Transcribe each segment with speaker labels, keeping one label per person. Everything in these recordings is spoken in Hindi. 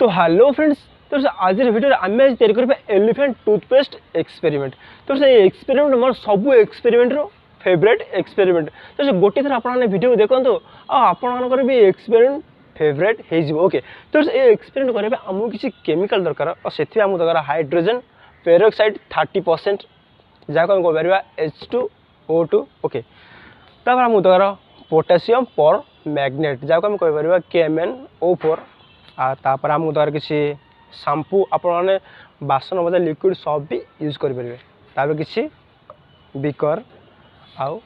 Speaker 1: तो हेलो फ्रेंड्स, तो आज भिडियो आम आज तैयारी करें एलिफेंट टूथपेस्ट एक्सपेरिमेंट। तो से एक्सपेरिमेंट मोर सब एक्सपेरिमेंट फेवरेट एक्सपेरिमेंट। तो से गोटे थर आपने वीडियो देखो आपर भी एक्सपेरिमेंट फेवरेट हो ओके। तो ये एक्सपेरिमेंट करेंगे आमको किसी केमिकल दरकार और से दरकार हाइड्रोजन पेरोक्साइड 30% जहाँ आम कह H2O2 ओके। तापर आमको दरकार पोटासियम पर मैग्नेट जहाँ आम कह KMnO4 तापर आमको दरकार किसी शैम्पू आपने बासन मजा लिक्विड सब भी यूज करेंगे। तापर किसी बिकर आउ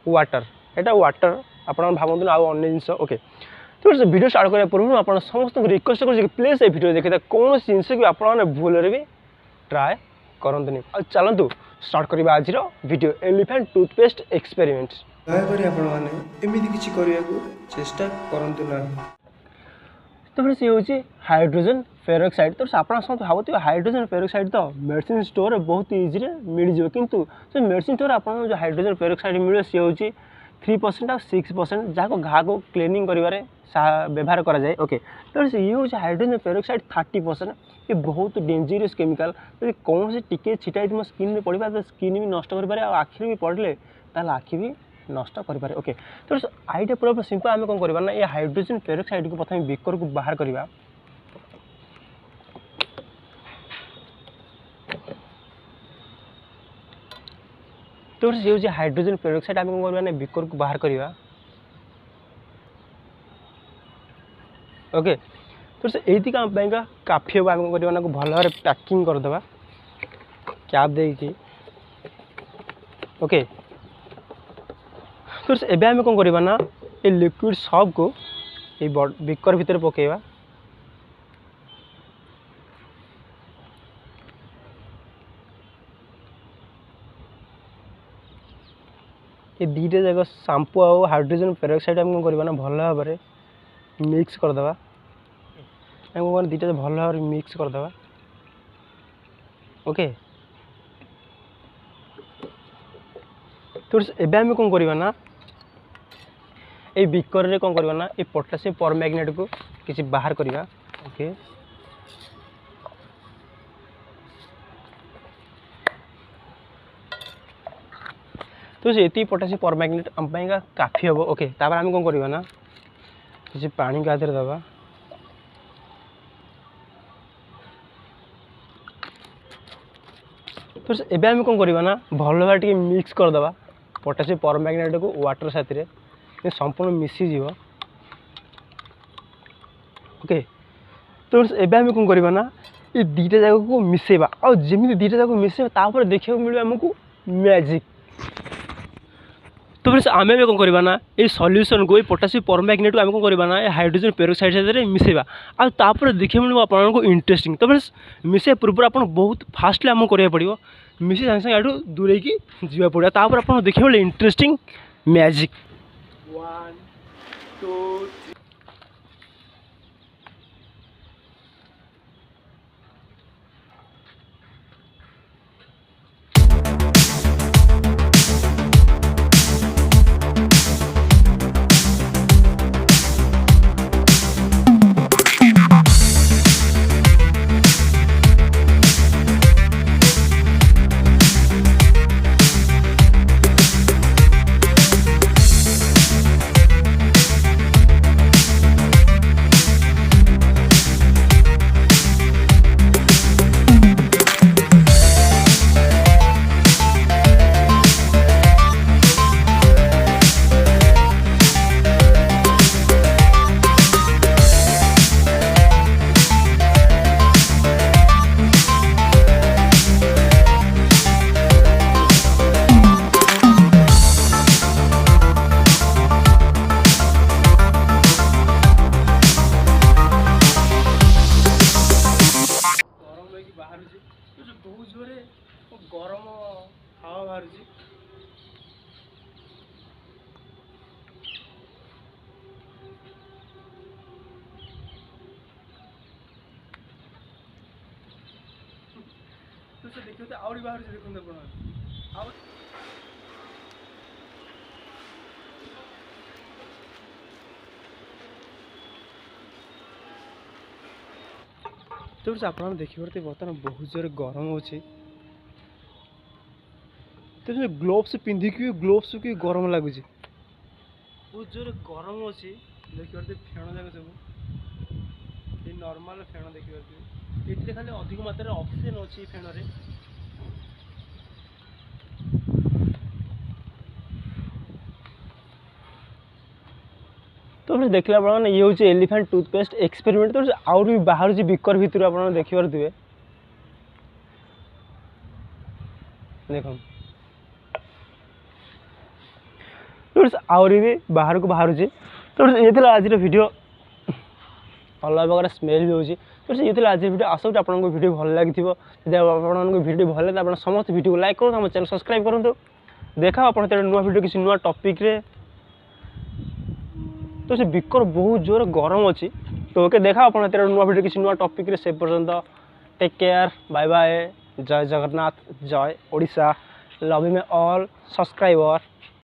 Speaker 1: वाटर एटा वाटर आप भावतु आउ अन्य जिन ओके। तो वीडियो स्टार्ट करने पूर्व आप समस्त रिक्वेस्ट कर प्लीज ये वीडियो देखते कौन जिनस भी आपने भूल भी ट्राए करते। चलतु स्टार्ट करवा आज वीडियो एलिफेंट टूथपेस्ट एक्सपेरिमेंट। दयाकोरी आपमती किसी करने को चेष्टा करतु ना। तो फिर सी हूँ हाइड्रोजन पेरोक्साइड। तो आप भावुथ हाइड्रोजन पेरोक्साइड तो मेडिसिन स्टोर बहुत इजी मिल जाए किंतु से मेडिसिन स्टोर आप जो हाइड्रोजन पेरोक्साइड मिले सी हूँ 3% और 6% जहाँ घा को क्लीनिंग कर व्यवहार करा जाए ओके। तो ये हूँ हाइड्रोजन पेरोक्साइड 30%। ये बहुत डेंजरस केमिकल यदि कौन से टिके छिटाई मो स्किन में पड़ा तो स्किन भी नष्ट कर आखिर भी पड़े ताल आखि भी नष्ट करें ओके। तो आईडिया पूरा सिंपल आम कौन करना ये हाइड्रोजन पेरोक्साइड को प्रथम बेकर को बाहर करवा। तो ये हूँ हाइड्रोजन पेरोक्साइड आम कौन करवा बेकर को बाहर करवा ओके। तो ये काम काफी हम आम करवा भल भाव पैकिंग करदे कैप देखिए ओके। तो एबे आम कौन करवा ना ये लिक्विड सब को ये बिकर भितर पकेवा ये दीटा जाक शैम्पू आउ हाइड्रोजन पेरोक्साइड आम कौन करवा ना भल भाव मिक्स करदे कौन दीटा भल भाव मिक्स करदे ओके। तो एबे आम कौन करवा ना ये बिकर रे कौन करवा ना ये पोटासियम परमैग्नेट को किसी बाहर करवा ओके। तो ये पोटासियम परमैग्नेट आम काफी हम ओके। तापर आम कौन करवा ना किसी पानी का दबा तो एबे आम कौन करवा ना भल भाव मिक्स करदे पोटासियम परमैग्नेट को वाटर साथी संपूर्ण मिसीज ओके। तो एबे आम कौन करवा ना ये दीटा जाक को मिसेबा और जमी दीटा जाक मिसेबा देखा मिले आमको मैजिक। तो फिर आम कौन करवा ना ये सॉल्यूशन को पोटासियम परमैग्नेट को आम कौन करवा ना हाइड्रोजन पेरोक्साइड साथ मिसेबा आपर देखा मिले आपको इंटरेस्टिंग। तो फिर मिसे पूर्व आप बहुत फास्टली आम करा पड़ो मिसे सागे सागे आठू दूरे की जा पड़ा तापर आप देखा मिले इंटरेस्टिंग मैजिक 1 2 3। बहुत जोरे गरम हावा बाहर तो देखते आहरी बाहर देखते तो आप देखिए बर्तमान बहुत जोर गरम हो तो ग्लोव्स पिंधिक ग्लोव्स की गरम लगुच बहुत जोर गरम अच्छी देखिए फेण जाक सब ये नॉर्मल फेण देखिए ये खाली अधिक मात्रा ऑक्सीजन अच्छी फेण रे तो फिर देखला आपने ये हूँ एलिफेंट टूथपेस्ट एक्सपेरिमेंट तो आउ भी बाहर बिकर भितर आप देखिपे देख आहरी भी बाहर को बाहर तो ये आज वीडियो अलग प्रकार स्मेल भी होची तो ये आज वीडियो आशा करूँ आपको वीडियो भल लगी आपको वीडियो भल लगे आप समस्त वीडियो को लाइक करूँ चैनल सब्सक्राइब करूँ देखा आप नुआ वीडियो किसी नुआ टॉपिक रे तो से बिकर बहुत जोर गरम अच्छी तो ओके देखा आप नुआ वीडियो किसी नुआ टॉपिक रे से पर्यंत टेक केयर बाय बाय जय जगन्नाथ जय Odisha love you may all subscriber.